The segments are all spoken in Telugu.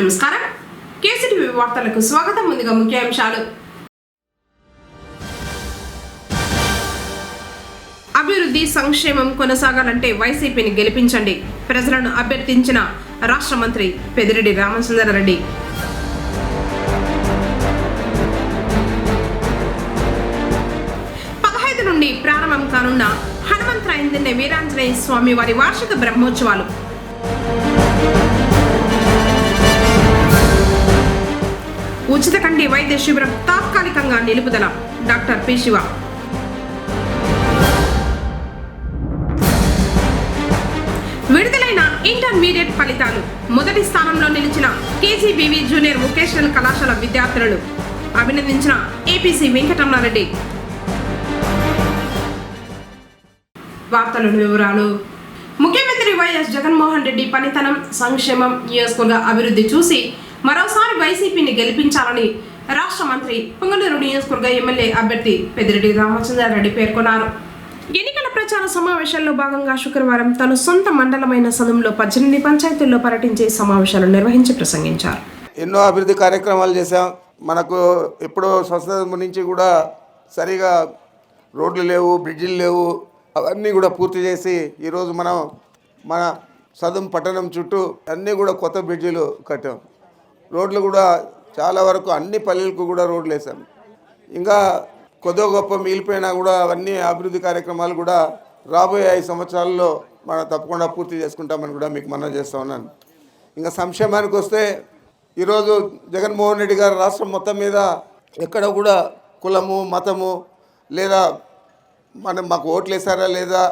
నమస్కారం. కేసీటీవీ వార్తలకు స్వాగతం. ముందుగా ముఖ్యాంశాలు. అభివృద్ధి సంక్షేమం కొనసాగాలంటే వైసీపీని గెలిపించండి. ప్రజలను అభ్యర్థించిన రాష్ట్ర మంత్రి పెద్దిరెడ్డి రామచంద్రారెడ్డి. నుండి ప్రారంభం కానున్న హనుమంతరాయందిన్నె వీరాంజనేయ స్వామి వారి వార్షిక బ్రహ్మోత్సవాలు. ఉచిత కంటి వైద్య శిబిరం తాత్కాలికంగా నిలుపుదల. Doctor P. శివ. విడుదలైన ఇంటర్మీడియట్ ఫలితాలు. మొదటి స్థానంలో నిలిచిన కేజీబీవీ జూనియర్ వొకేషనల్ కళాశాల విద్యార్థులను అభినందించిన ఏపీసీ వెంకటరమణారెడ్డి. వార్తల వివరాలు. ముఖ్యమంత్రి వైఎస్ జగన్మోహన్ రెడ్డి పనితనం, సంక్షేమం, నియోజకవర్గ అభివృద్ధి చూసి మరోసారి వైసీపీని గెలిపించాలని రాష్ట్ర మంత్రి పొంగనూరు నియోజకవర్గ ఎమ్మెల్యే అభ్యర్థి పెద్దిరెడ్డి రామచంద్రారెడ్డి పేర్కొన్నారు. ఎన్నికల ప్రచార సమావేశాల్లో భాగంగా శుక్రవారం తన సొంత మండలమైన సదంలో 18 పంచాయతీల్లో పర్యటించే సమావేశాలు నిర్వహించి ప్రసంగించారు. ఎన్నో అభివృద్ధి కార్యక్రమాలు చేశాం. మనకు ఎప్పుడో స్వస్థత నుంచి కూడా సరిగా రోడ్లు లేవు, బ్రిడ్జిలు లేవు. అవన్నీ కూడా పూర్తి చేసి ఈరోజు మన సదం పట్టణం చుట్టూ అన్నీ కూడా కొత్త బ్రిడ్జిలు కట్టాం. రోడ్లు కూడా చాలా వరకు అన్ని పల్లెలకు కూడా రోడ్లు వేసాం. ఇంకా కొద్ది గొప్ప మిగిలిపోయినా కూడా అవన్నీ అభివృద్ధి కార్యక్రమాలు కూడా రాబోయే 5 సంవత్సరాల్లో మనం తప్పకుండా పూర్తి చేసుకుంటామని కూడా మీకు మనవి చేస్తూ ఉన్నాను. ఇంకా సంక్షేమానికి వస్తే ఈరోజు జగన్మోహన్ రెడ్డి గారు రాష్ట్రం మొత్తం మీద ఎక్కడ కూడా కులము, మతము లేదా మాకు ఓట్లు వేసారా లేదా,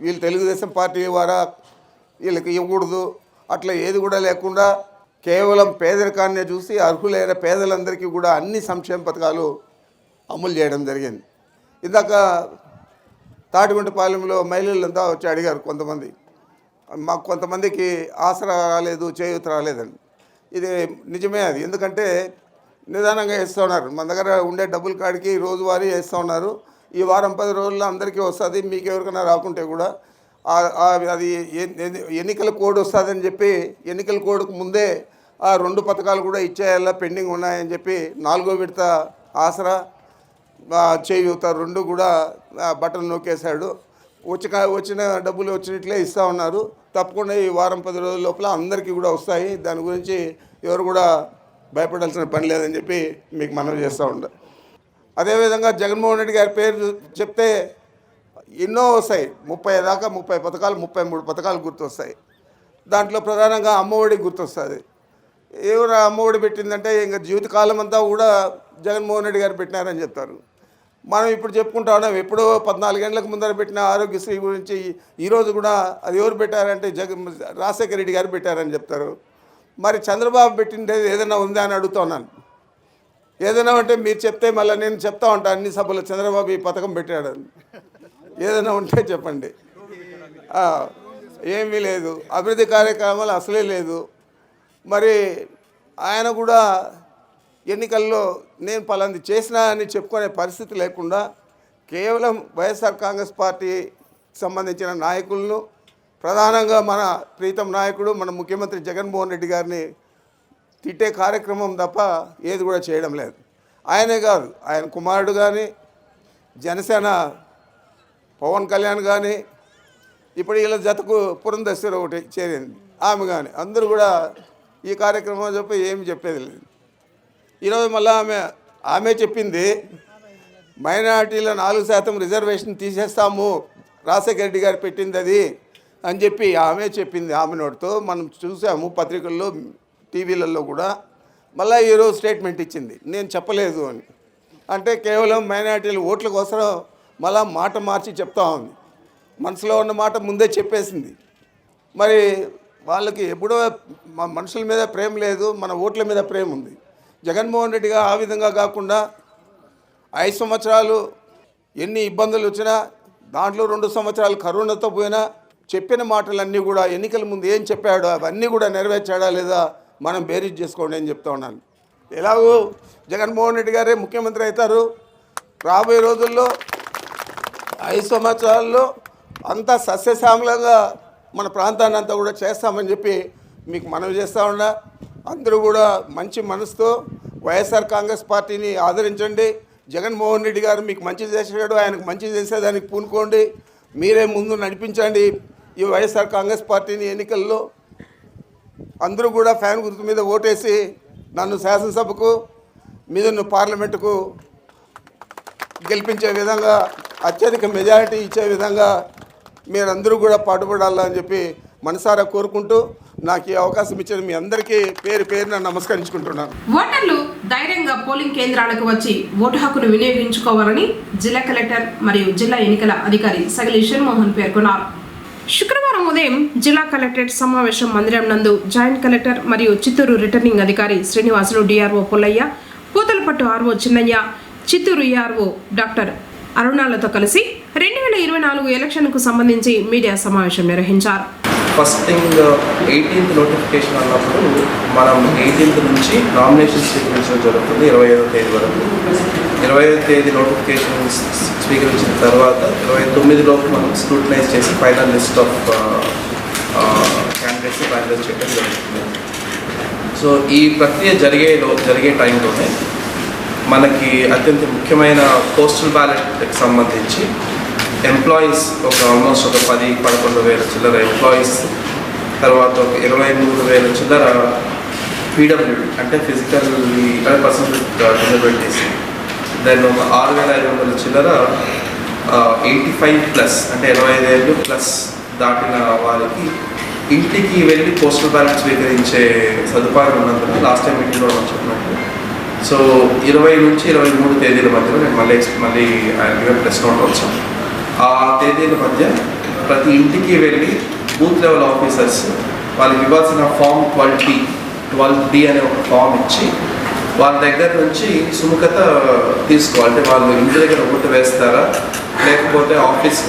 వీళ్ళు తెలుగుదేశం పార్టీ వారా, వీళ్ళకి ఇవ్వకూడదు, అట్లా ఏది కూడా లేకుండా కేవలం పేదరికాన్ని చూసి అర్హులైన పేదలందరికీ కూడా అన్ని సంక్షేమ పథకాలు అమలు చేయడం జరిగింది. ఇందాక తాటిగుంటపాలెంలో మహిళలంతా వచ్చి అడిగారు కొంతమంది, మాకు కొంతమందికి ఆసరా రాలేదు, చేయూత రాలేదని. ఇది నిజమే. అది ఎందుకంటే నిదానంగా వేస్తూ ఉన్నారు. మన దగ్గర ఉండే డబ్బుల కాడికి రోజువారీ వేస్తూ ఉన్నారు. ఈ వారం 10 రోజుల్లో అందరికీ వస్తుంది. మీకు ఎవరికైనా రాకుంటే కూడా అది ఎన్నికల కోడ్ వస్తుందని చెప్పి ఎన్నికల కోడ్కు ముందే ఆ 2 పథకాలు కూడా ఇచ్చేయాలా, పెండింగ్ ఉన్నాయని చెప్పి 4వ విడత ఆసరా, చేయూత 2 కూడా బటన్ నొక్కేశాడు. వచ్చిన డబ్బులు వచ్చినట్లే ఇస్తూ ఉన్నారు. తప్పకుండా ఈ వారం 10 రోజుల లోపల అందరికీ కూడా వస్తాయి. దాని గురించి ఎవరు కూడా భయపడాల్సిన పని లేదని చెప్పి మీకు మనవి చేస్తూ ఉంటారు. అదేవిధంగా జగన్మోహన్ రెడ్డి గారి పేరు చెప్తే ఎన్నో వస్తాయి. 30 దాకా 30 పథకాలు, 33 పథకాలు గుర్తొస్తాయి. దాంట్లో ప్రధానంగా అమ్మఒడి గుర్తొస్తుంది. ఎవరు అమ్మఒడి పెట్టిందంటే ఇంకా జీవితకాలం అంతా కూడా జగన్మోహన్ రెడ్డి గారు పెట్టినారని చెప్తారు. మనం ఇప్పుడు చెప్పుకుంటా ఉన్నాం, ఎప్పుడో 14 గంటలకు ముందర పెట్టిన ఆరోగ్యశ్రీ గురించి ఈరోజు కూడా అది ఎవరు పెట్టారంటే రాజశేఖర రెడ్డి గారు పెట్టారని చెప్తారు. మరి చంద్రబాబు పెట్టిండేది ఏదైనా ఉందా అని అడుగుతా ఉన్నాను. ఏదైనా ఉంటే మీరు చెప్తే మళ్ళీ నేను చెప్తా ఉంటాను అన్ని సభలో చంద్రబాబు ఈ పథకం పెట్టాడని. ఏదైనా ఉంటే చెప్పండి. ఏమీ లేదు, అభివృద్ధి కార్యక్రమాలు అసలే లేదు. మరి ఆయన కూడా ఎన్నికల్లో నేను పలాంది చేసినా అని చెప్పుకునే పరిస్థితి లేకుండా కేవలం వైఎస్ఆర్ కాంగ్రెస్ పార్టీ సంబంధించిన నాయకులను, ప్రధానంగా మన ప్రీతం నాయకుడు మన ముఖ్యమంత్రి జగన్మోహన్ రెడ్డి గారిని తిట్టే కార్యక్రమం తప్ప ఏది కూడా చేయడం లేదు. ఆయనే కాదు, ఆయన కుమారుడు కానీ, జనసేన పవన్ కళ్యాణ్ కానీ, ఇప్పుడు వీళ్ళ జతకు పురంధేశ్వరి ఒకటి చేరింది, ఆమె కానీ, అందరూ కూడా ఈ కార్యక్రమం చెప్పి ఏమి చెప్పేది లేదు. ఈరోజు మళ్ళీ ఆమె చెప్పింది మైనారిటీలో 4% రిజర్వేషన్ తీసేస్తాము, రాజశేఖర రెడ్డి గారు పెట్టింది అది అని చెప్పి ఆమె చెప్పింది. ఆమె నోటితో మనం చూసాము పత్రికల్లో, టీవీలలో కూడా. మళ్ళీ ఈరోజు స్టేట్మెంట్ ఇచ్చింది నేను చెప్పలేదు అని. అంటే కేవలం మైనారిటీల ఓట్ల కోసం మళ్ళా మాట మార్చి చెప్తా ఉంది. మనసులో ఉన్న మాట ముందే చెప్పేసింది. మరి వాళ్ళకి ఎప్పుడో మనుషుల మీద ప్రేమ లేదు, మన ఓట్ల మీద ప్రేమ ఉంది. జగన్మోహన్ రెడ్డిగా ఆ విధంగా కాకుండా 5 సంవత్సరాలు ఎన్ని ఇబ్బందులు వచ్చినా, దాంట్లో 2 సంవత్సరాలు కరోనాతో పోయినా చెప్పిన మాటలన్నీ కూడా ఎన్నికల ముందు ఏం చెప్పాడో అవన్నీ కూడా నెరవేర్చాడా లేదా మనం బేరీజ్ చేసుకోండి అని చెప్తా ఉన్నాను. ఎలాగో జగన్మోహన్ రెడ్డి గారే ముఖ్యమంత్రి అవుతారు. రాబోయే రోజుల్లో 5 సంవత్సరాల్లో అంతా సస్యశ్యామలంగా మన ప్రాంతాన్ని అంతా కూడా చేస్తామని చెప్పి మీకు మనవి చేస్తూ ఉన్నా. అందరూ కూడా మంచి మనసుతో వైఎస్ఆర్ కాంగ్రెస్ పార్టీని ఆదరించండి. జగన్మోహన్ రెడ్డి గారు మీకు మంచి చేసాడు, ఆయనకు మంచి చేసేదానికి పూనుకోండి. మీరే ముందు నడిపించండి ఈ వైఎస్ఆర్ కాంగ్రెస్ పార్టీని. ఎన్నికల్లో అందరూ కూడా ఫ్యాన్ గుర్తు మీద ఓటేసి నన్ను శాసనసభకు మీదను పార్లమెంటుకు గెలిపించే విధంగా, అత్యధిక మెజారిటీ ఇచ్చే విధంగా మీరందరూ కూడా పాటుపడాలని చెప్పి మనసారా కోరుకుంటూ నాకు ఈ అవకాశం ఇచ్చిన మీ అందరికీ పేరు పేరున నమస్కరించుకుంటున్నాను. ఓటర్లు ధైర్యంగా పోలింగ్ కేంద్రాలకు వచ్చి ఓటు హక్కును వినియోగించుకోవాలని జిల్లా కలెక్టర్ మరియు జిల్లా ఎన్నికల అధికారి సగలి షణ్మోహన్ పేర్కొన్నారు. శుక్రవారం ఉదయం జిల్లా కలెక్టరేట్ సమావేశం మందిరం నందు జాయింట్ కలెక్టర్ మరియు చిత్తూరు రిటర్నింగ్ అధికారి Srinivasulu, DRO Pullaiah, Puthalapattu RO Chinnaiah, Chittoor ERO doctor అరుణాలతో కలిసి 2024 ఎలక్షన్కు సంబంధించి మీడియా సమావేశం నిర్వహించారు. ఫస్ట్ థింగ్ 18th నోటిఫికేషన్ అన్నప్పుడు మనం 18th నుంచి నామినేషన్ స్వీకరించడం జరుగుతుంది 25వ తేదీ వరకు. 25వ తేదీ నోటిఫికేషన్ స్వీకరించిన తర్వాత 29 లోపు మనం స్క్రూటనైజ్ చేసి final list of candidates finalize చేయడం జరుగుతుంది. సో ఈ ప్రక్రియ జరిగే టైంలోనే మనకి అత్యంత ముఖ్యమైన పోస్టల్ బ్యాలెట్కి సంబంధించి ఎంప్లాయీస్ ఆల్మోస్ట్ ఒక 10-11 వేల చిల్లర ఎంప్లాయీస్, తర్వాత ఒక 23 వేల చిల్లర పీడబ్ల్యూడి అంటే physically person with disabilities, then ఒక 6,500 చిల్లర 85+ అంటే 85 ఏళ్ళు ప్లస్ దాటిన వారికి ఇంటికి వెళ్ళి పోస్టల్ బ్యాలెట్ స్వీకరించే సదుపాయం ఉన్నందున లాస్ట్ టైం మీటింగ్లో మనం చెప్పినట్టు. సో 20 నుంచి 23 తేదీల మధ్యలో నేను మళ్ళీ ప్రెస్ నోట్ వచ్చాను. ఆ తేదీల మధ్య ప్రతి ఇంటికి వెళ్ళి బూత్ లెవెల్ ఆఫీసర్స్ వాళ్ళకి ఇవ్వాల్సిన ఫామ్ 12D అనే ఒక ఫామ్ ఇచ్చి వాళ్ళ దగ్గర నుంచి సుముఖత తీసుకోవాలి. అంటే వాళ్ళు ఇంటి దగ్గర ఓటు వేస్తారా లేకపోతే ఆఫీస్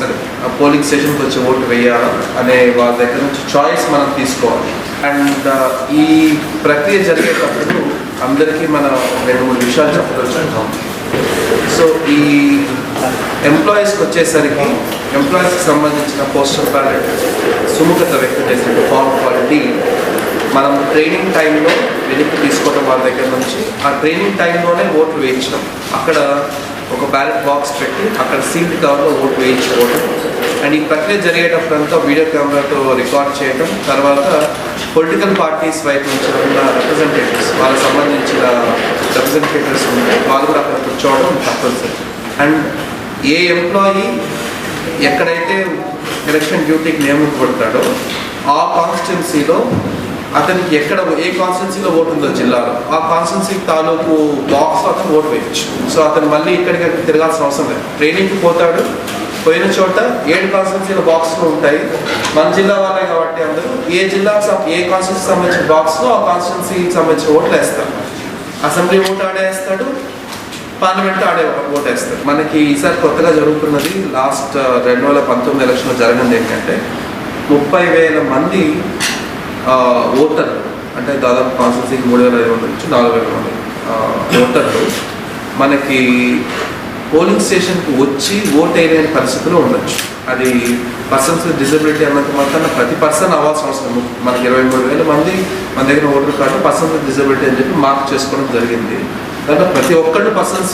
పోలింగ్ స్టేషన్కి వచ్చి ఓటు వేయాలా అనే వాళ్ళ దగ్గర నుంచి చాయిస్ మనం తీసుకోవాలి. అండ్ ఈ ప్రక్రియ జరిగేటప్పుడు అందరికీ మనం 2-3 విషయాలు చెప్పదలుచుకుంటాం. సో ఈ ఎంప్లాయీస్కి వచ్చేసరికి ఎంప్లాయీస్కి సంబంధించిన పోస్టల్ బ్యాలెట్ సుముఖత వ్యక్తం చేసిన ఫామ్ 12D మనం ట్రైనింగ్ టైంలో వెనక్కి తీసుకోవడం వాళ్ళ దగ్గర నుంచి, ఆ ట్రైనింగ్ టైంలోనే ఓట్లు వేయించడం, అక్కడ ఒక బ్యాలెట్ బాక్స్ పెట్టి అక్కడ సీల్డ్ కవర్లో ఓటు వేయించుకోవడం. అండ్ ఈ ప్రక్రియ జరిగేటప్పుడంతా వీడియో కెమెరాతో రికార్డ్ చేయడం, తర్వాత పొలిటికల్ పార్టీస్ వైపు నుంచి ఉన్న రిప్రజెంటేటివ్స్ వాళ్ళకి సంబంధించిన రిప్రజెంటేటివ్స్ ఉంటే వాళ్ళు కూడా అక్కడ కూర్చోవడం తప్పనిసరి. అండ్ ఏ ఎంప్లాయీ ఎక్కడైతే ఎలక్షన్ డ్యూటీకి నియమించబడతాడో ఆ కాన్స్టిట్యున్సీలో అతనికి ఏ కాన్స్టిట్యున్సీలో ఓటు ఉందో జిల్లాలో ఆ కాన్స్టిట్యున్సీ తాలూకు బాక్స్లో అతను ఓటు వేయచ్చు. సో అతను మళ్ళీ ఇక్కడికి తిరగాల్సిన అవసరం లేదు. ట్రైనింగ్కి పోతాడు, పోయిన చోట 7 కాన్స్టిట్యున్సీల బాక్స్లు ఉంటాయి. మన జిల్లా వాళ్ళే కాబట్టి అందరూ ఏ కాన్స్టిట్యున్సీకి సంబంధించిన బాక్స్లో ఆ కాన్స్టిట్యున్సీకి సంబంధించిన ఓట్లు వేస్తారు. అసెంబ్లీ ఓటు ఆడేస్తాడు, పార్లమెంట్ ఓటు వేస్తాడు. మనకి ఈసారి కొత్తగా జరుగుతున్నది లాస్ట్ 2019 ఎలక్షన్లో జరిగింది ఏంటంటే 30,000 మంది ఓటర్లు, అంటే దాదాపు కాన్స్టిట్యున్సీకి 3,500 నుంచి 4,000 మంది ఓటర్లు మనకి పోలింగ్ స్టేషన్కి వచ్చి ఓట్ వేయలేని పరిస్థితిలో ఉండొచ్చు. అది పర్సన్స్ విత్ డిజబిలిటీ అన్నంత మాత్రాన ప్రతి పర్సన్ అవ్వాల్సిన అవసరం. మనకి 23,000 మంది మన దగ్గర voter card persons with disability అని చెప్పి మార్క్ చేసుకోవడం జరిగింది. దాంట్లో ప్రతి ఒక్కళ్ళు పర్సన్స్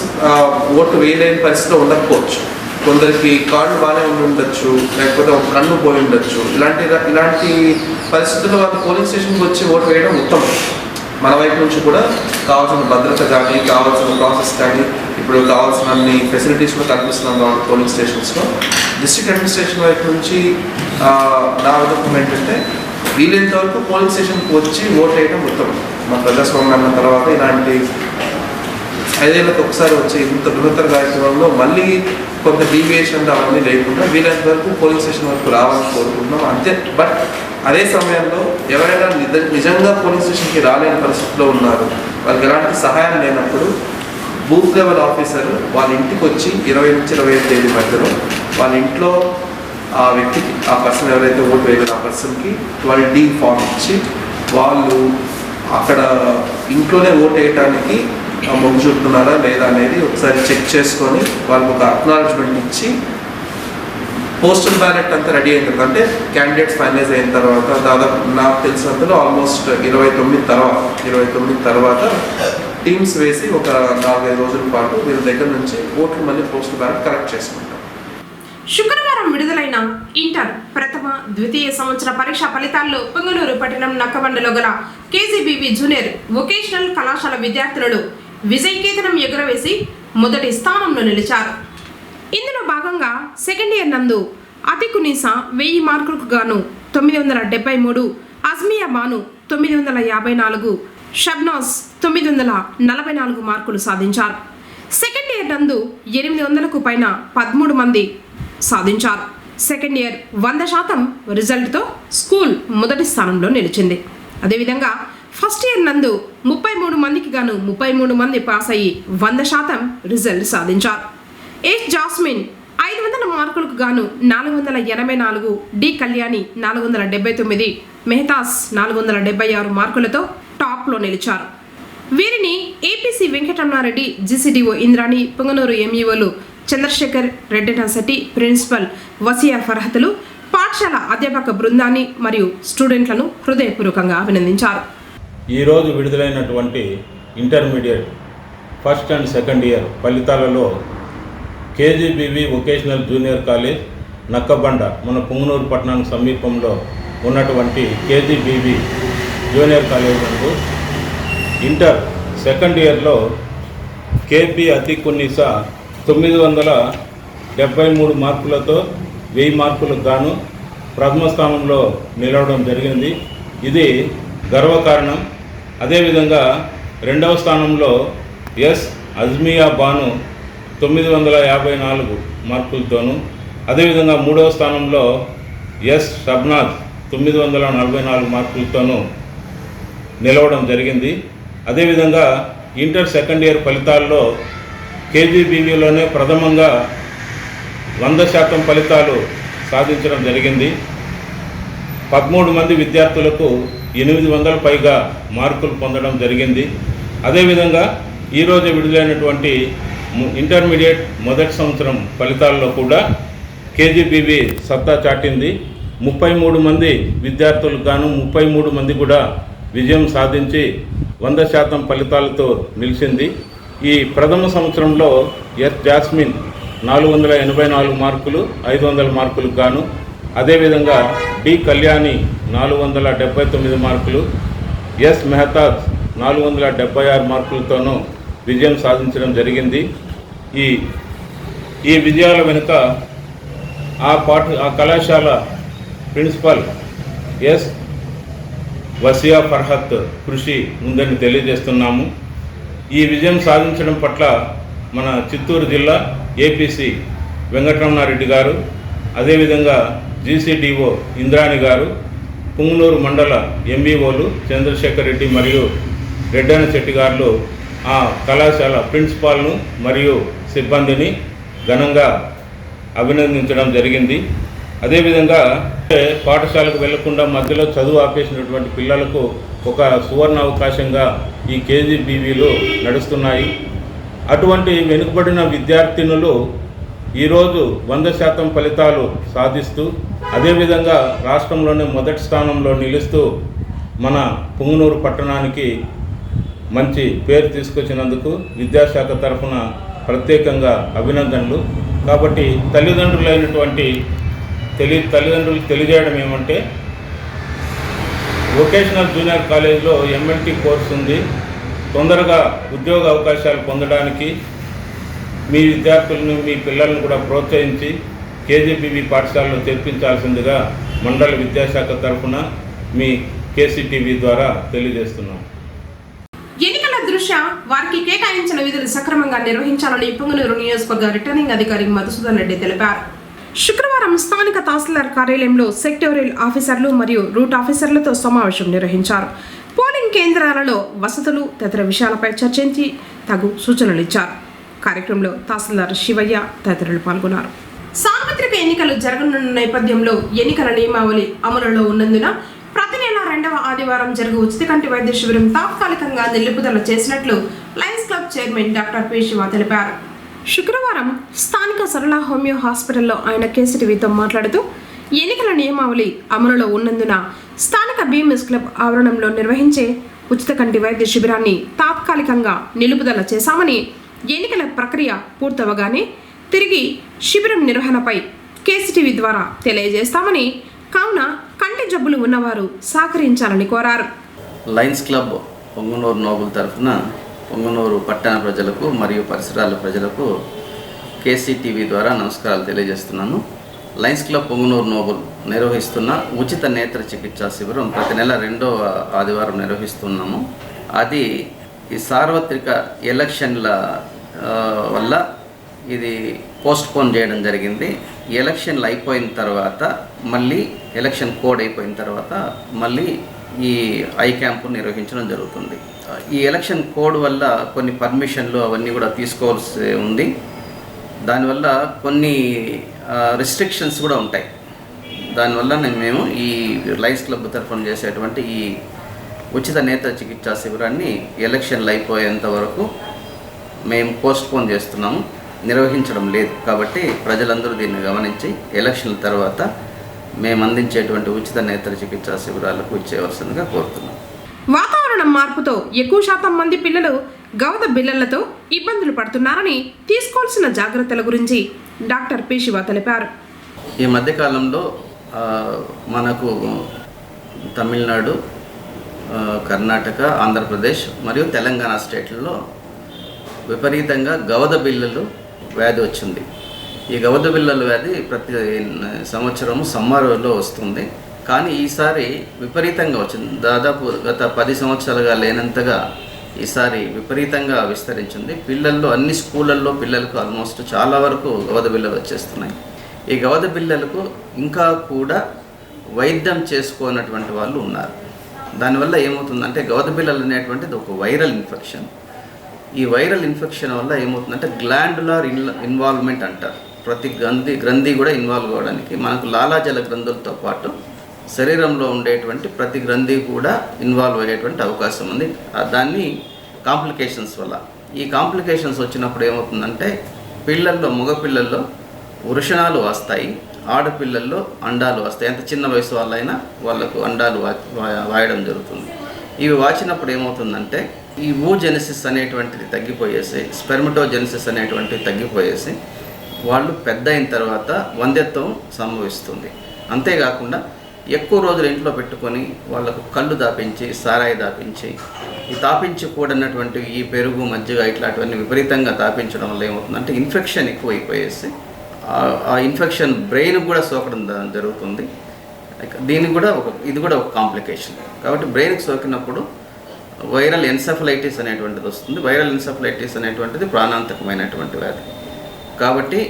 ఓటు వేయలేని పరిస్థితిలో ఉండకపోవచ్చు. కొందరికి కార్డు బాగానే ఉండొచ్చు, లేకపోతే ఒక కన్ను పోయి ఉండొచ్చు. ఇలాంటి పరిస్థితుల్లో వాళ్ళు పోలింగ్ స్టేషన్కి వచ్చి ఓటు వేయడం ఉత్తమం. మన వైపు నుంచి కూడా కావాల్సిన భద్రత కానీ, కావాల్సిన ప్రాసెస్ కానీ, ఇప్పుడు కావాల్సిన అన్ని ఫెసిలిటీస్ కూడా కల్పిస్తున్నాం కాబట్టి పోలింగ్ స్టేషన్స్లో. డిస్ట్రిక్ట్ అడ్మినిస్ట్రేషన్ వైపు నుంచి నా విధంగా ఏంటంటే వీలైనంత వరకు పోలింగ్ స్టేషన్కి వచ్చి ఓటు వేయడం ఉత్తమం. మన ప్రజాస్వామ్యం అన్న తర్వాత ఇలాంటి 5 ఏళ్ళకి ఒకసారి వచ్చే ఇంత బృహత్తర కార్యక్రమంలో మళ్ళీ కొంత డీవియేషన్ అవన్నీ లేకుండా వీలైనంత వరకు పోలింగ్ స్టేషన్ వరకు రావాలని కోరుకుంటున్నాం అంతే. బట్ అదే సమయంలో ఎవరైనా నిజంగా పోలింగ్ స్టేషన్కి రాలేని పరిస్థితిలో ఉన్నారు, వాళ్ళకి ఎలాంటి సహాయం లేనప్పుడు బూత్ లెవెల్ ఆఫీసర్ వాళ్ళ ఇంటికి వచ్చి 20 నుంచి 25 తేదీ మధ్యలో వాళ్ళ ఇంట్లో ఆ వ్యక్తికి, ఆ పర్సన్ ఎవరైతే ఓటు వేయలేరు ఆ పర్సన్కి 12D ఫామ్ ఇచ్చి వాళ్ళు అక్కడ ఇంట్లోనే ఓటు వేయటానికి మొగ్గు చూపుతున్నారా లేదా అనేది ఒకసారి చెక్ చేసుకొని వాళ్ళకి ఒక అక్నాలజ్మెంట్ ఇచ్చి పోస్టల్ బ్యాలెట్ అంతా రెడీ అయిన తర్వాత అంటే క్యాండిడేట్స్ ఫైనలైజ్ అయిన తర్వాత దాదాపు నాకు తెలిసినంతలో ఆల్మోస్ట్ 29 తర్వాత టీమ్స్ వేసి ఒక 4-5 రోజుల పాటు వీళ్ళ దగ్గర నుంచి ఓట్లు మళ్ళీ పోస్టల్ బ్యాలెట్ కరెక్ట్ చేసుకుంటాం. శుక్రవారం విడుదలైన ఇంటర్ ప్రథమ ద్వితీయ సంవత్సర పరీక్షా ఫలితాల్లో పొంగనూరు పట్టణం నక్కబండలో గల కేజీబీవీ జూనియర్ వొకేషనల్ కళాశాల విద్యార్థులు విజయకేతనం ఎగురవేసి మొదటి స్థానంలో నిలిచారు. ఇందులో భాగంగా సెకండ్ ఇయర్ నందు అతికునీసా 1000 మార్కులకు గాను 973, అజ్మియా బాను 954, షబ్నాజ్ 944 మార్కులు సాధించారు. సెకండ్ ఇయర్ నందు 800కు పైన 13 మంది సాధించారు. సెకండ్ ఇయర్ 100% రిజల్ట్తో స్కూల్ మొదటి స్థానంలో నిలిచింది. అదేవిధంగా ఫస్ట్ ఇయర్ నందు 33 మందికి గాను 33 మంది పాస్ అయ్యి 100% రిజల్ట్ సాధించారు. ఎస్ జాస్మిన్ 500 మార్కులకు గాను 484, డి కళ్యాణి 479, మెహతాస్ 476 మార్కులతో టాప్లో నిలిచారు. వీరిని ఏపీసీ వెంకటరమణారెడ్డి, జీసీడీఓ ఇంద్రాణి, పొంగనూరు ఎంఈఓలు చంద్రశేఖర్, రెడ్డెనశెట్టి, ప్రిన్సిపల్ వసియా ఫర్హతులు, పాఠశాల అధ్యాపక బృందాన్ని మరియు స్టూడెంట్లను హృదయపూర్వకంగా అభినందించారు. ఈరోజు విడుదలైనటువంటి intermediate first and second year ఫలితాలలో KGBV vocational junior college Nakkabanda మన పొంగనూరు పట్టణానికి సమీపంలో ఉన్నటువంటి కేజీబీవీ జూనియర్ కాలేజ్ నందు ఇంటర్ సెకండ్ ఇయర్లో కేపీ అతికున్నీసా 973 మార్కులతో 1000 మార్కులకు గాను ప్రథమ స్థానంలో నిలవడం జరిగింది. ఇది గర్వకారణం. అదేవిధంగా రెండవ స్థానంలో ఎస్ అజ్మియా బాను 954 మార్కులతోనూ, అదేవిధంగా మూడవ స్థానంలో ఎస్ షబ్నాజ్ 944 మార్కులతోనూ నిలవడం జరిగింది. అదేవిధంగా ఇంటర్ సెకండ్ ఇయర్ ఫలితాల్లో కేజీబీవీలోనే ప్రథమంగా 100% ఫలితాలు సాధించడం జరిగింది. 13 మంది విద్యార్థులకు 800 పైగా మార్కులు పొందడం జరిగింది. అదేవిధంగా ఈరోజు విడుదలైనటువంటి ఇంటర్మీడియట్ మొదటి సంవత్సరం ఫలితాల్లో కూడా కేజీబీవీ సత్తా చాటింది. 33 మంది విద్యార్థులకు గాను 33 మంది కూడా విజయం సాధించి 100% ఫలితాలతో నిలిచింది. ఈ ప్రథమ సంవత్సరంలో ఎస్ జాస్మిన్ 484 మార్కులు 500 మార్కులకు గాను, అదేవిధంగా డి కళ్యాణి 479 మార్కులు, ఎస్ మెహతాజ్ 476 మార్కులతోనూ విజయం సాధించడం జరిగింది. ఈ విజయాల వెనుక ఆ కళాశాల ప్రిన్సిపల్ ఎస్ వసియా ఫర్హత్ కృషి ఉందని తెలియజేస్తున్నాము. ఈ విజయం సాధించడం పట్ల మన చిత్తూరు జిల్లా ఏపీసీ వెంకటరమణారెడ్డి గారు, అదేవిధంగా జీసీడీఓ ఇంద్రాణి గారు, పుంగనూరు మండల ఎంఈఓలు చంద్రశేఖర్ రెడ్డి మరియు రెడ్డెనశెట్టి గారు ఆ కళాశాల ప్రిన్సిపాల్ను మరియు సిబ్బందిని ఘనంగా అభినందించడం జరిగింది. అదేవిధంగా పాఠశాలకు వెళ్లకుండా మధ్యలో చదువు ఆపేసినటువంటి పిల్లలకు ఒక సువర్ణ అవకాశంగా ఈ కేజీబీవీలు నడుస్తున్నాయి. అటువంటి వెనుకబడిన విద్యార్థినులు ఈరోజు 100% ఫలితాలు సాధిస్తూ అదేవిధంగా రాష్ట్రంలోనే మొదటి స్థానంలో నిలుస్తూ మన పొంగనూరు పట్టణానికి మంచి పేరు తీసుకొచ్చినందుకు విద్యాశాఖ తరఫున ప్రత్యేకంగా అభినందనలు. కాబట్టి తల్లిదండ్రులు తెలియజేయడం ఏమంటే వొకేషనల్ జూనియర్ కాలేజ్లో ఎంఎల్టీ కోర్సు ఉంది. తొందరగా ఉద్యోగ అవకాశాలు పొందడానికి మీ విద్యార్థులను మీ పిల్లలను కూడా ప్రోత్సహించి కేజీబీవీ పాఠశాలలో చేర్పించాల్సిందిగా మండల విద్యాశాఖ తరఫున మీ కేసీటీవీ ద్వారా తెలియజేస్తున్నాం. ఎన్నికల దృష్ట్యా వారికి కేటాయించిన విధులు సక్రమంగా నిర్వహించాలని పొంగనూరు నియోజకవర్గ రిటర్నింగ్ అధికారి మధుసూదన్ రెడ్డి తెలిపారు. శుక్రవారం స్థానిక తహసీల్దార్ కార్యాలయంలో సెక్టోరియల్ ఆఫీసర్లు మరియు రూట్ ఆఫీసర్లతో సమావేశం నిర్వహించారు. పోలింగ్ కేంద్రాలలో వసతులు తదితర విషయాలపై చర్చించి తగు సూచనలు ఇచ్చారు. కార్యక్రమంలో తహసీల్దార్ శివయ్య తదితరులు పాల్గొన్నారు. సార్వత్రిక ఎన్నికలు జరగనున్న నేపథ్యంలో ఎన్నికల నియమావళి అమలులో ఉన్నందున ప్రతి నెల 2వ ఆదివారం జరుగు ఉచిత కంటి వైద్య శిబిరం తాత్కాలికంగా నిలుపుదల చేసినట్లు Lions club chairman doctor P Shiva తెలిపారు. శుక్రవారం స్థానిక సరళ హోమియో హాస్పిటల్లో ఆయన కేసీటీవీతో మాట్లాడుతూ ఎన్నికల నియమావళి అమలులో ఉన్నందున స్థానిక బీఎంఎస్ క్లబ్ ఆవరణంలో నిర్వహించే ఉచిత కంటి వైద్య శిబిరాన్ని తాత్కాలికంగా నిలుపుదల చేశామని, ఎన్నికల ప్రక్రియ పూర్తవగానే తిరిగి శిబిరం నిర్వహణపై కేసీటీవీ ద్వారా తెలియజేస్తామని, కావున కంటి జబ్బులు ఉన్నవారు సహకరించాలని కోరారు. లయన్స్ క్లబ్ పొంగనూరు నోబుల్ తరఫున పొంగనూరు పట్టణ ప్రజలకు మరియు పరిసరాల ప్రజలకు కేసీటీవీ ద్వారా నమస్కారాలు తెలియజేస్తున్నాను. లయన్స్ క్లబ్ పొంగనూరు నోబుల్ నిర్వహిస్తున్న ఉచిత నేత్ర చికిత్సా శిబిరం ప్రతి నెల 2వ ఆదివారం నిర్వహిస్తున్నాము. అది ఈ సార్వత్రిక ఎలక్షన్ల వల్ల ఇది పోస్ట్పోన్ చేయడం జరిగింది. ఎలక్షన్లు అయిపోయిన తర్వాత మళ్ళీ ఎలక్షన్ కోడ్ అయిపోయిన తర్వాత మళ్ళీ ఈ ఐ క్యాంపు నిర్వహించడం జరుగుతుంది. ఈ ఎలక్షన్ కోడ్ వల్ల కొన్ని పర్మిషన్లు అవన్నీ కూడా తీసుకోవాల్సి ఉంది. దానివల్ల కొన్ని రిస్ట్రిక్షన్స్ కూడా ఉంటాయి. దానివల్ల మేము ఈ లయన్స్ క్లబ్ తరఫున చేసేటువంటి ఈ ఉచిత నేత్ర చికిత్సా శిబిరాన్ని ఎలక్షన్లు అయిపోయేంత వరకు మేము పోస్ట్పోన్ చేస్తున్నాము, నిర్వహించడం లేదు. కాబట్టి ప్రజలందరూ దీన్ని గమనించి ఎలక్షన్ల తర్వాత మేము అందించేటువంటి ఉచిత నేత్ర చికిత్సా శిబిరాలకు ఇచ్చేవలసిందిగా కోరుతున్నాం. వాతావరణం మార్పుతో ఎక్కువ శాతం మంది పిల్లలు గవద బిళ్ళలతో ఇబ్బందులు పడుతున్నారని, తీసుకోవాల్సిన జాగ్రత్తల గురించి డాక్టర్ పి. శివ తెలిపారు. ఈ మధ్యకాలంలో మనకు తమిళనాడు, కర్ణాటక, ఆంధ్రప్రదేశ్ మరియు తెలంగాణ స్టేట్లలో విపరీతంగా గవద బిళ్ళలు వ్యాధి వచ్చింది. ఈ గవద బిళ్ళల వ్యాధి ప్రతి సంవత్సరము సమ్మర్లో వస్తుంది. కానీ ఈసారి విపరీతంగా వచ్చింది. దాదాపు గత 10 సంవత్సరాలుగా లేనంతగా ఈసారి విపరీతంగా విస్తరించింది. పిల్లల్లో అన్ని స్కూళ్ళల్లో పిల్లలకు ఆల్మోస్ట్ చాలా వరకు గవద బిళ్ళలు వచ్చేస్తున్నాయి. ఈ గవద బిళ్ళలకు ఇంకా కూడా వైద్యం చేసుకోనటువంటి వాళ్ళు ఉన్నారు. దానివల్ల ఏమవుతుందంటే గవద బిళ్ళలు అనేటువంటిది ఒక వైరల్ ఇన్ఫెక్షన్. ఈ వైరల్ ఇన్ఫెక్షన్ వల్ల ఏమవుతుందంటే గ్లాండులార్ ఇన్వాల్వ్మెంట్ అంటారు. ప్రతి గ్రంథి కూడా ఇన్వాల్వ్ అవ్వడానికి మనకు లాలాజల గ్రంథులతో పాటు శరీరంలో ఉండేటువంటి ప్రతి గ్రంథి కూడా ఇన్వాల్వ్ అయ్యేటువంటి అవకాశం ఉంది. దాన్ని కాంప్లికేషన్స్ వల్ల, ఈ కాంప్లికేషన్స్ వచ్చినప్పుడు ఏమవుతుందంటే పిల్లల్లో, మగపిల్లల్లో వృషణాలు వస్తాయి, ఆడపిల్లల్లో అండాలు వస్తాయి. ఎంత చిన్న వయసు వాళ్ళైనా వాళ్ళకు అండాలు వాయడం జరుగుతుంది. ఇవి వాచినప్పుడు ఏమవుతుందంటే ఈ ఓజెనసిస్ అనేటువంటిది తగ్గిపోయేసి, స్పెర్మటోజెనసిస్ అనేటువంటిది తగ్గిపోయేసి వాళ్ళు పెద్ద అయిన తర్వాత వంధ్యత్వం సంభవిస్తుంది. అంతేకాకుండా ఎక్కువ రోజులు ఇంట్లో పెట్టుకొని వాళ్ళకు కళ్ళు దాపించి, సారాయి దాపించి, ఈ తాపించకూడనటువంటి ఈ పెరుగు, మజ్జిగ ఇట్లాంటివన్నీ విపరీతంగా తాపించడం వల్ల ఏమవుతుందంటే ఇన్ఫెక్షన్ ఎక్కువైపోయేసి ఆ ఇన్ఫెక్షన్ బ్రెయిన్ కూడా సోకడం జరుగుతుంది. ఇది కూడా ఒక కాంప్లికేషన్. కాబట్టి బ్రెయిన్కి సోకినప్పుడు వైరల్ ఎన్సెఫలైటిస్ అనేటువంటిది వస్తుంది. వైరల్ ఎన్సెఫలైటిస్ అనేటువంటిది ప్రాణాంతకమైనటువంటి వ్యాధి. కాబట్టి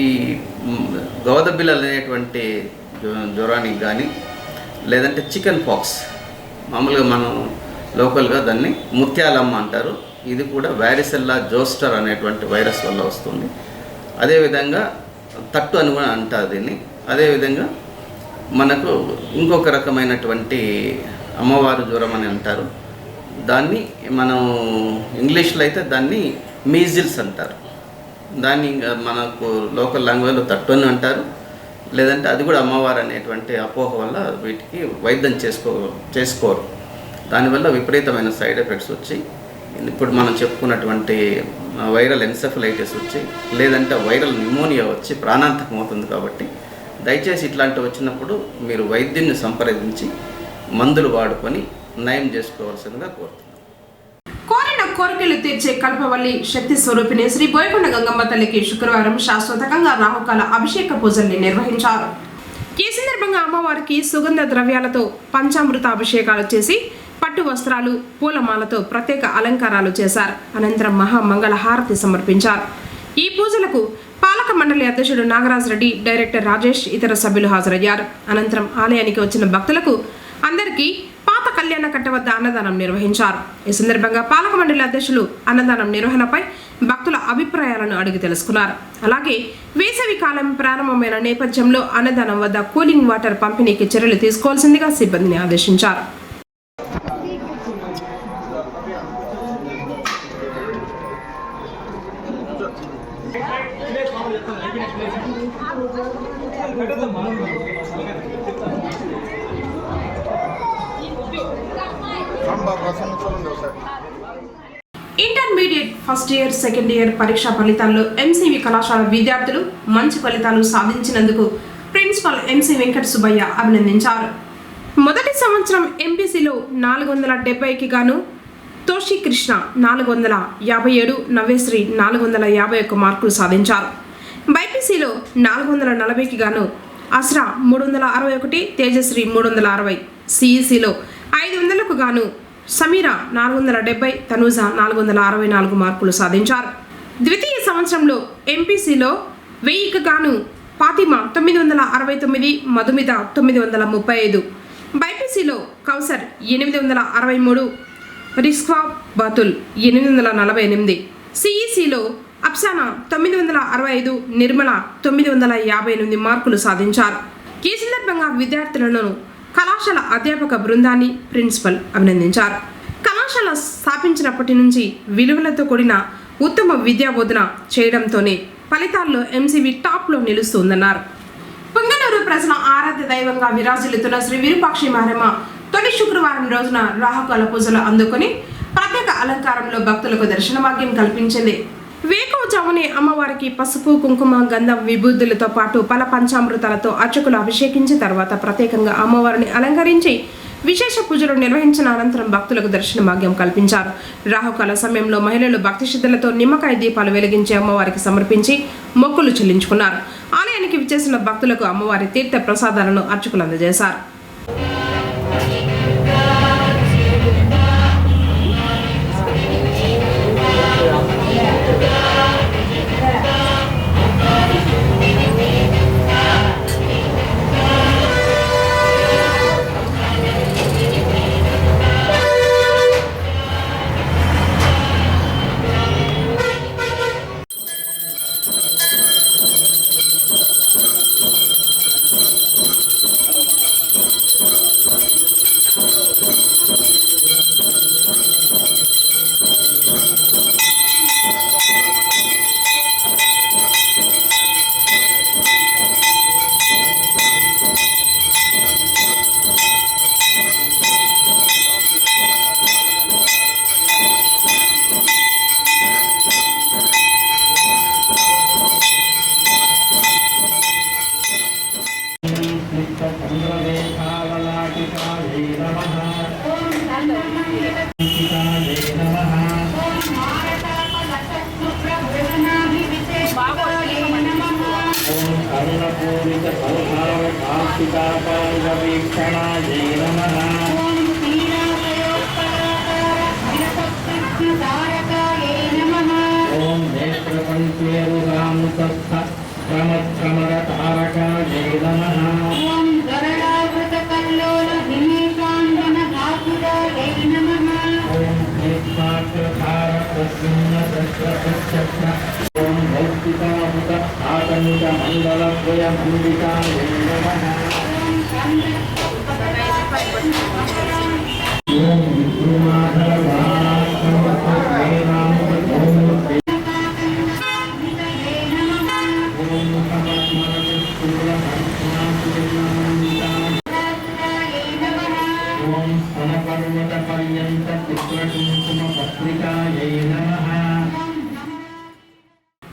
ఈ గవద బిళ్ళలు అనేటువంటి జ్వరానికి కానీ, లేదంటే చికెన్ పాక్స్, మామూలుగా మనం లోకల్గా దాన్ని ముత్యాలమ్మ అంటారు, ఇది కూడా వ్యారిసెల్లా జోస్టర్ అనేటువంటి వైరస్ వల్ల వస్తుంది. అదేవిధంగా తట్టు అని కూడా అంటారు దీన్ని. అదేవిధంగా మనకు ఇంకొక రకమైనటువంటి అమ్మవారు జ్వరం అని అంటారు. దాన్ని మనం ఇంగ్లీష్లో అయితే దాన్ని మీజిల్స్ అంటారు. దాన్ని మనకు లోకల్ లాంగ్వేజ్లో తట్టు అని అంటారు. లేదంటే అది కూడా అమ్మవారు అనేటువంటి అపోహ వల్ల వీటికి వైద్యం చేసుకోరు. దానివల్ల విపరీతమైన సైడ్ ఎఫెక్ట్స్ వచ్చి, ఇప్పుడు మనం చెప్పుకున్నటువంటి వైరల్ ఎన్సెఫలైటిస్ వచ్చి, లేదంటే వైరల్ న్యూమోనియా వచ్చి ప్రాణాంతకం అవుతుంది. కాబట్టి దయచేసి ఇట్లాంటివి వచ్చినప్పుడు మీరు వైద్యుని సంప్రదించి మందులు వాడుకొని నయం చేసుకోవాల్సిందిగా కోరుతున్నాను. కోరిన కోరికలు తీర్చే కల్పవల్లి శక్తి స్వరూపిణి శ్రీ బోయకొండ గంగమ్మ తల్లికి శుక్రవారం శాశ్వతంగా రాహుకాల అభిషేక పూజల్ని నిర్వహించారు. ఈ సందర్భంగా అమ్మవారికి సుగంధ ద్రవ్యాలతో పంచామృత అభిషేకాలు చేసి, పట్టు వస్త్రాలు, పూలమాలతో ప్రత్యేక అలంకారాలు చేశారు. అనంతరం మహామంగళ హారతి సమర్పించారు. ఈ పూజలకు పాలక మండలి అధ్యక్షుడు నాగరాజ్ రెడ్డి, డైరెక్టర్ రాజేష్, ఇతర సభ్యులు హాజరయ్యారు. అనంతరం ఆలయానికి వచ్చిన భక్తులకు అందరికీ పాత కళ్యాణ కట్ట వద్ద అన్నదానం నిర్వహించారు. ఈ సందర్భంగా పాలక మండలి అధ్యక్షులు అన్నదానం నిర్వహణపై భక్తుల అభిప్రాయాలను అడిగి తెలుసుకున్నారు. అలాగే వేసవి కాలం ప్రారంభమైన నేపథ్యంలో అన్నదానం వద్ద కూలింగ్ వాటర్ పంపిణీకి చర్యలు తీసుకోవాల్సిందిగా సిబ్బందిని ఆదేశించారు. Intermediate first year second year పరీక్షా ఫలితాల్లో ఎంసీవి కళాశాల విద్యార్థులు మంచి ఫలితాలు సాధించినందుకు ప్రిన్సిపల్ ఎంసీ వెంకట సుబ్బయ్య అభినందించారు. మొదటి సంవత్సరం ఎంపీసీలో 470కి గాను తోషి కృష్ణ 457, నవ్యశ్రీ 451 మార్కులు సాధించారు. బైపీసీలో 440కి గాను అస్రా 361, తేజశ్రీ 360, సిఈసీలో 500కు గాను సమీరా 470, తనూజ 464 మార్కులు సాధించారు. ద్వితీయ సంవత్సరంలో ఎంపీసీలో 1000కి గాను ఫాతిమా 969, మధుమిత 935, బైపీసీలో కౌసర్ 863, రిస్వా బాతుల్ 848, సిఈసీలో అప్సానా 965, నిర్మల 958 మార్కులు సాధించారు. ఈ సందర్భంగా విద్యార్థులను కళాశాల అధ్యాపక బృందాన్ని ప్రిన్సిపల్ అభినందించారు. కళాశాల స్థాపించినప్పటి నుంచి విలువలతో కూడిన ఉత్తమ విద్యా బోధన చేయడంతోనే ఫలితాల్లో ఎంసీవి టాప్లో నిలుస్తుందన్నారు. పుంగనూరు ప్రజల ఆరాధ్య దైవంగా విరాజిల్లుతున్న శ్రీ విరూపాక్షి మారమ్మ తొలి శుక్రవారం రోజున రాహుకాల పూజలు అందుకొని ప్రత్యేక అలంకారంలో భక్తులకు దర్శన భాగ్యం కల్పించింది. వేకువజామునే అమ్మవారికి పసుపు, కుంకుమ, గంధం, విభూతులతో పాటు పల పంచామృతాలతో అర్చకులు అభిషేకించి తర్వాత ప్రత్యేకంగా అమ్మవారిని అలంకరించి విశేష పూజలు నిర్వహించిన అనంతరం భక్తులకు దర్శన భాగ్యం కల్పించారు. రాహుకాల సమయంలో మహిళలు భక్తి శ్రద్ధలతో నిమ్మకాయ దీపాలు వెలిగించి అమ్మవారికి సమర్పించి మొక్కులు చెల్లించుకున్నారు. ఆలయానికి విచ్చేసిన భక్తులకు అమ్మవారి తీర్థ ప్రసాదాలను అర్చకులు అందజేశారు.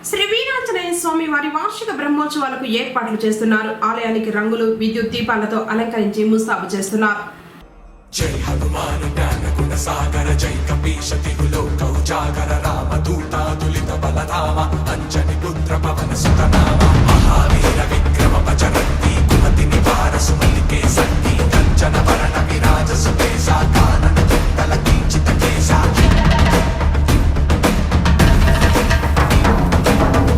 శ్రీ వీరాంజనేయ స్వామి వారి వార్షిక బ్రహ్మోత్సవాలకు ఏర్పాట్లు చేస్తున్నారు. ఆలయానికి రంగులు, విద్యుత్ దీపాలతో అలంకరించి ముస్తాబు చేస్తున్నారు. జై హనుమాను జ్ఞానగుణ సాగర జై కపీశ తిరులో కౌజాగర రామ దూతాదులిత బలరామ అంజని పుత్ర పవన సుతనామ మహావీర విక్రమ పచరంతి కుమతి నివార సుమతికే సంతి కంచన వరణ విరాజ సుకేశ కానన కుండల కించిత కేశ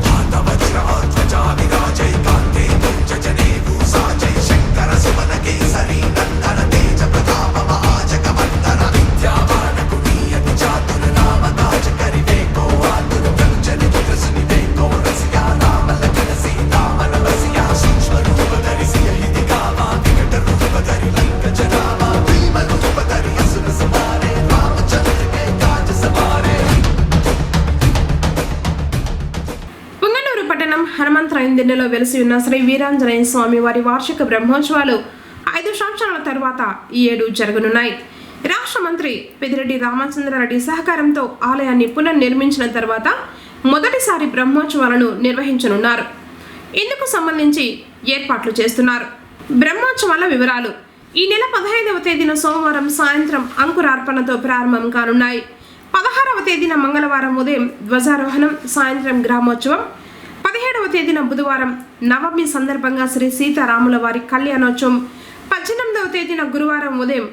హాత వజ్ర ధ్వజా విరాజై కాంతే దుర్జ జనే భూసా జై శంకర సుమన కేసరి నందన తేజ ప్రతాప మహాజగవందన విద్యావాన కునీయతి చాతుర నామ కాజ కరివే కో ఆతుర కంచని కృష్ణి వే కో రసియా నామల కలసి నామల వసియా సూక్ష్మ రూప హనుమంతరాయనదిన్నెలో వెలిసి ఉన్న శ్రీ వీరాంజనేయ స్వామి వారి వార్షిక బ్రహ్మోత్సవాలు 5 సంవత్సరాల తరువాత ఈ ఏడు జరగనున్నాయి. రాష్ట్ర మంత్రి పెద్దిరెడ్డి రామచంద్రారెడ్డి సహకారంతో ఆలయాన్ని పునర్నిర్మించిన తర్వాత మొదటిసారి బ్రహ్మోత్సవాలను నిర్వహించనున్నారు. ఇందుకు సంబంధించి ఏర్పాట్లు చేస్తున్నారు. బ్రహ్మోత్సవాల వివరాలు ఈ నెల 15వ తేదీన సోమవారం సాయంత్రం అంకురార్పణతో ప్రారంభం కానున్నాయి. 16వ తేదీన మంగళవారం ఉదయం ధ్వజారోహణం, సాయంత్రం గ్రామోత్సవం. 17వ తేదీన బుధవారం నవమి సందర్భంగా శ్రీ సీతారాముల వారి కళ్యాణోత్సవం. 18వ తేదీన గురువారం ఉదయం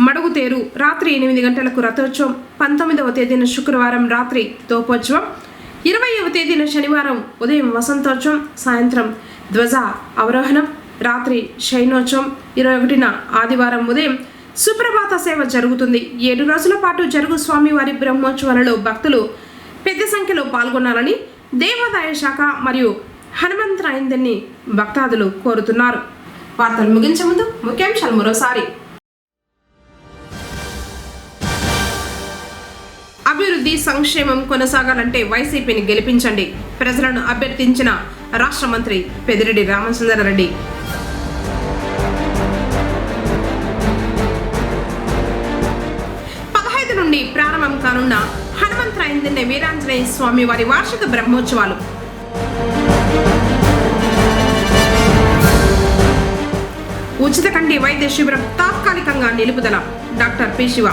మడుగుతేరు, రాత్రి 8 గంటలకు రథోత్సవం. 19వ తేదీన శుక్రవారం రాత్రి తోపోత్సవం. 20వ తేదీన శనివారం ఉదయం వసంతోత్సవం, సాయంత్రం ధ్వజ అవరోహణం, రాత్రి శయనోత్సవం. 21న ఆదివారం ఉదయం సుప్రభాత సేవ జరుగుతుంది. 7 రోజుల పాటు జరుగు స్వామివారి బ్రహ్మోత్సవాలలో భక్తులు పెద్ద సంఖ్యలో పాల్గొనాలని దేవాదాయ శాఖ మరియు హనుమంతరాయనదిన్నె భక్తాదులు కోరుతున్నారు. వార్తలు ముగించే ముందు ముఖ్యాంశాలు మరోసారి. అభివృద్ధి సంక్షేమం కొనసాగాలంటే వైసీపీని గెలిపించండి, ప్రజలను అభ్యర్థించిన రాష్ట్ర మంత్రి పెద్దిరెడ్డి రామచంద్రారెడ్డి. నుండి ప్రారంభం కానున్న హనుమంతరాయనదిన్నె వీరాంజనేయ స్వామి వారి వార్షిక బ్రహ్మోత్సవాలు. ఉచిత కంటి వైద్య శిబిరం తాత్కాలికంగా నిలుపుదల. Doctor P. శివ.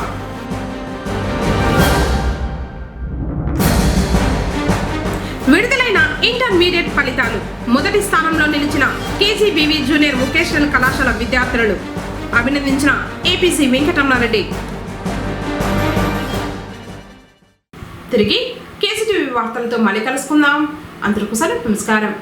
విడుదలైన ఇంటర్మీడియట్ ఫలితాలు. మొదటి స్థానంలో నిలిచిన కేజీబీవీ జూనియర్ వొకేషనల్ కళాశాల విద్యార్థులను అభినందించిన ఏపీసీ వెంకటరమణారెడ్డి. తిరిగి కేసీటీవీ వార్తలతో మళ్ళీ కలుసుకుందాం. అందరికీ నమస్కారం.